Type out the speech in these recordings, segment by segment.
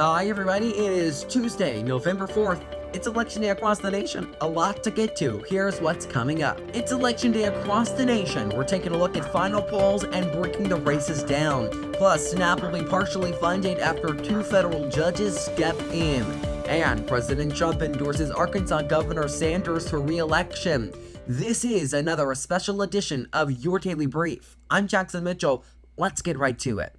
Hi everybody, it is Tuesday, November 4th. It's election day across the nation. A lot to get to. Here's what's coming up. It's election day across the nation. We're taking a look at final polls and breaking the races down. Plus, SNAP will be partially funded after 2 federal judges step in. And President Trump endorses Arkansas Governor Sanders for re-election. This is another special edition of Your Daily Brief. I'm Jackson Mitchell. Let's get right to it.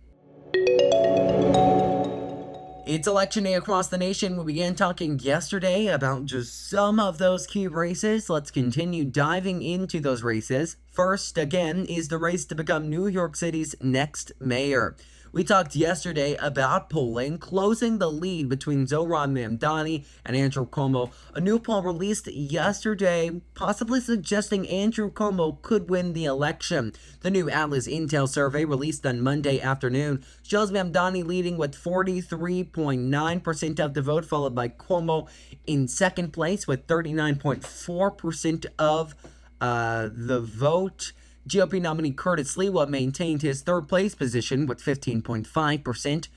It's election day across the nation. We began talking yesterday about just some of those key races. Let's continue diving into those races. First, again, is the race to become New York City's next mayor. We talked yesterday about polling, closing the lead between Zohran Mamdani and Andrew Cuomo. A new poll released yesterday, possibly suggesting Andrew Cuomo could win the election. The new Atlas Intel survey released on Monday afternoon shows Mamdani leading with 43.9% of the vote, followed by Cuomo in second place with 39.4% of the vote. GOP nominee Curtis Sliwa maintained his third place position with 15.5%,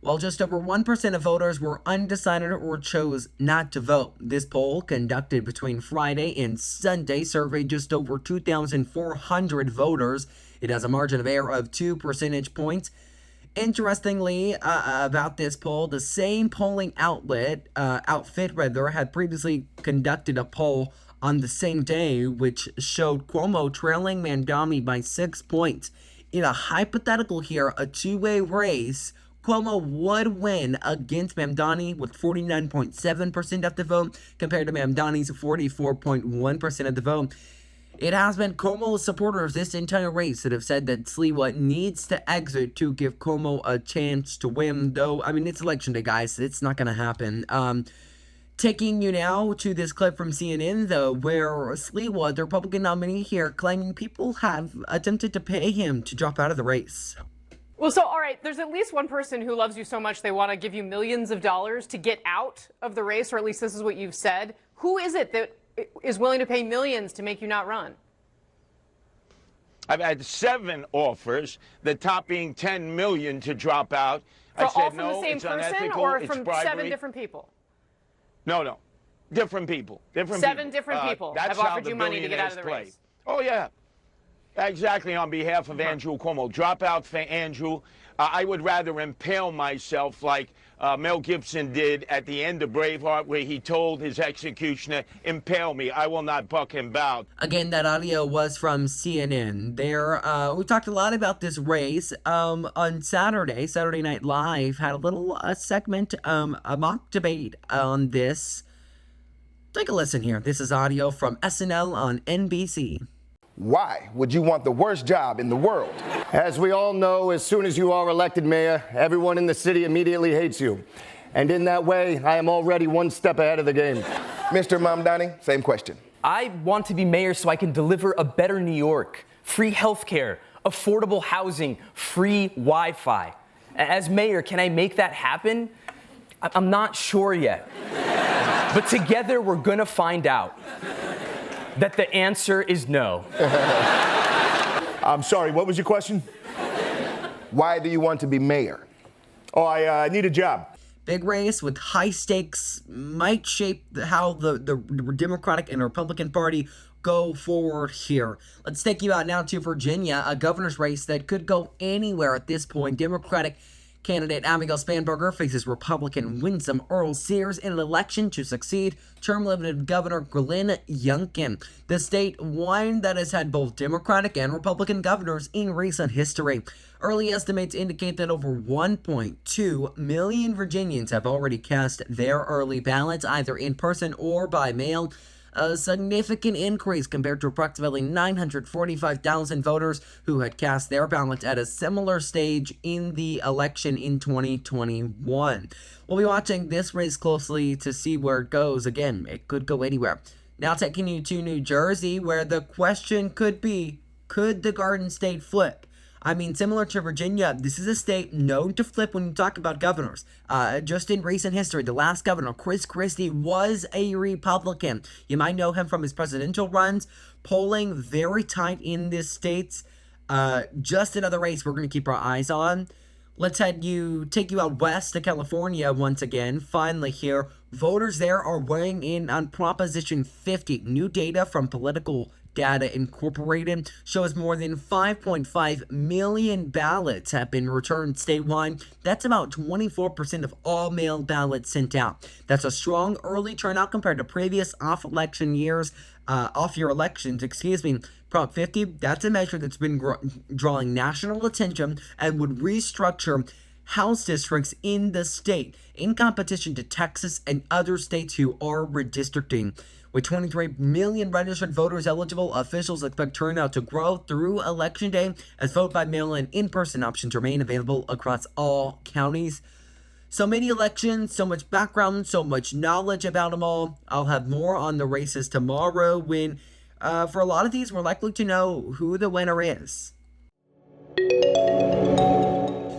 while just over 1% of voters were undecided or chose not to vote. This poll, conducted between Friday and Sunday, surveyed just over 2,400 voters. It has a margin of error of 2 percentage points. Interestingly, about this poll, the same polling outfit had previously conducted a poll on the same day, which showed Cuomo trailing Mamdani by 6 points. In a hypothetical here, a two-way race, Cuomo would win against Mamdani with 49.7% of the vote, compared to Mamdani's 44.1% of the vote. It has been Cuomo's supporters this entire race that have said that Sliwa needs to exit to give Cuomo a chance to win, though, I mean, it's election day, guys. It's not going to happen. Taking you now to this clip from CNN, though, where Sliwa, the Republican nominee here, claiming people have attempted to pay him to drop out of the race. Well, so, all right, there's at least one person who loves you so much they want to give you millions of dollars to get out of the race, or at least this is what you've said. Who is it that is willing to pay millions to make you not run? I've had 7 offers, the top being $10 million to drop out. I said all from no, the same it's person, unethical, or it's from bribery. 7 different people? No. Different people. 7 different people have offered you money to get out of the race. Oh, yeah. Exactly, on behalf of Andrew Cuomo. Drop out for Andrew. I would rather impale myself like Mel Gibson did at the end of Braveheart, where he told his executioner, impale me. I will not buck and bow. Again, that audio was from CNN. We talked a lot about this race. On Saturday Night Live had a little segment, a mock debate on this. Take a listen here. This is audio from SNL on NBC. Why would you want the worst job in the world? As we all know, as soon as you are elected mayor, everyone in the city immediately hates you. And in that way, I am already one step ahead of the game. Mr. Mamdani, same question. I want to be mayor so I can deliver a better New York. Free healthcare, affordable housing, free Wi-Fi. As mayor, can I make that happen? I'm not sure yet. But together, we're gonna find out that the answer is no. I'm sorry, what was your question? Why do you want to be mayor? Oh, I need a job. Big race with high stakes might shape how the Democratic and Republican Party go forward here. Let's take you out now to Virginia, a governor's race that could go anywhere at this point. Democratic candidate Abigail Spanberger faces Republican Winsome Earl Sears in an election to succeed term-limited Governor Glenn Youngkin. The state, one that has had both Democratic and Republican governors in recent history. Early estimates indicate that over 1.2 million Virginians have already cast their early ballots, either in person or by mail. A significant increase compared to approximately 945,000 voters who had cast their ballots at a similar stage in the election in 2021. We'll be watching this race closely to see where it goes. Again, it could go anywhere. Now taking you to New Jersey, where the question could be, could the Garden State flip? I mean, similar to Virginia, this is a state known to flip when you talk about governors. Just in recent history, the last governor, Chris Christie, was a Republican. You might know him from his presidential runs, polling very tight in this state. Just another race we're going to keep our eyes on. Let's take you out west to California once again. Finally here, voters there are weighing in on Proposition 50. New data from Political Data Incorporated shows more than 5.5 million ballots have been returned statewide. That's about 24% of all mail ballots sent out. That's a strong early turnout compared to previous off-year elections, Prop 50, that's a measure that's been drawing national attention and would restructure House districts in the state in competition to Texas and other states who are redistricting. With 23 million registered voters eligible, officials expect turnout to grow through Election Day as vote by mail and in-person options remain available across all counties. So many elections, so much background, so much knowledge about them all. I'll have more on the races tomorrow when, for a lot of these, we're likely to know who the winner is.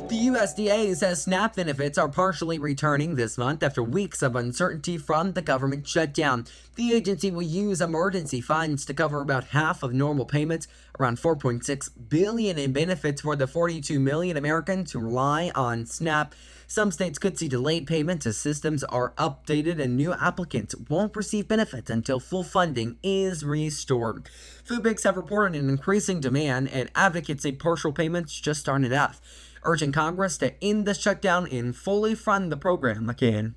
The USDA says SNAP benefits are partially returning this month after weeks of uncertainty from the government shutdown. The agency will use emergency funds to cover about half of normal payments, around $4.6 billion in benefits for the 42 million Americans who rely on SNAP. Some states could see delayed payments as systems are updated and new applicants won't receive benefits until full funding is restored. Food banks have reported an increasing demand, and advocates say partial payments just aren't enough, urging Congress to end the shutdown and fully fund the program again.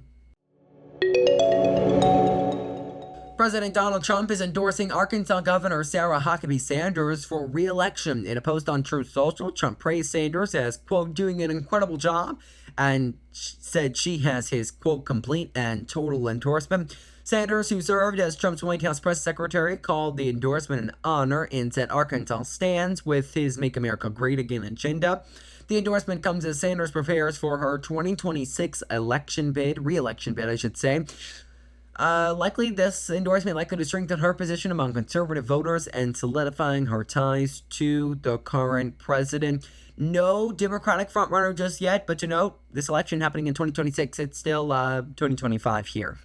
President Donald Trump is endorsing Arkansas Governor Sarah Huckabee Sanders for re-election. In a post on Truth Social, Trump praised Sanders as, quote, doing an incredible job, and said she has his, quote, complete and total endorsement. Sanders, who served as Trump's White House press secretary, called the endorsement an honor and said Arkansas stands with his Make America Great Again agenda. The endorsement comes as Sanders prepares for her 2026 re-election bid, I should say. Likely this endorsement likely to strengthen her position among conservative voters and solidifying her ties to the current president. No Democratic frontrunner just yet, but this election happening in 2026, it's still 2025 here.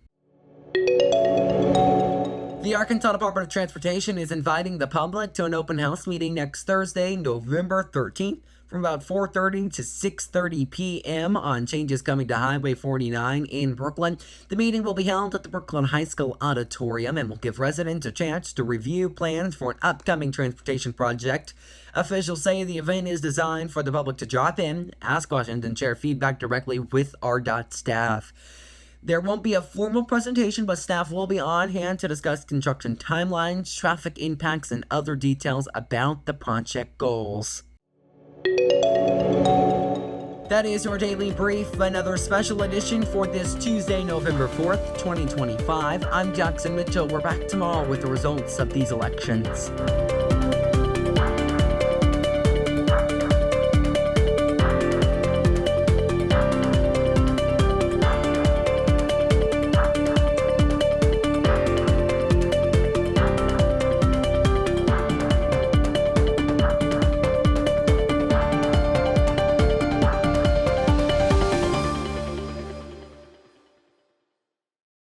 The Arkansas Department of Transportation is inviting the public to an open house meeting next Thursday, November 13th, from about 4:30 to 6:30 p.m. on changes coming to Highway 49 in Brooklyn. The meeting will be held at the Brooklyn High School Auditorium and will give residents a chance to review plans for an upcoming transportation project. Officials say the event is designed for the public to drop in, ask questions, and share feedback directly with RDOT staff. There won't be a formal presentation, but staff will be on hand to discuss construction timelines, traffic impacts, and other details about the project goals. That is your daily brief, another special edition for this Tuesday, November 4th, 2025. I'm Jackson Mitchell. We're back tomorrow with the results of these elections.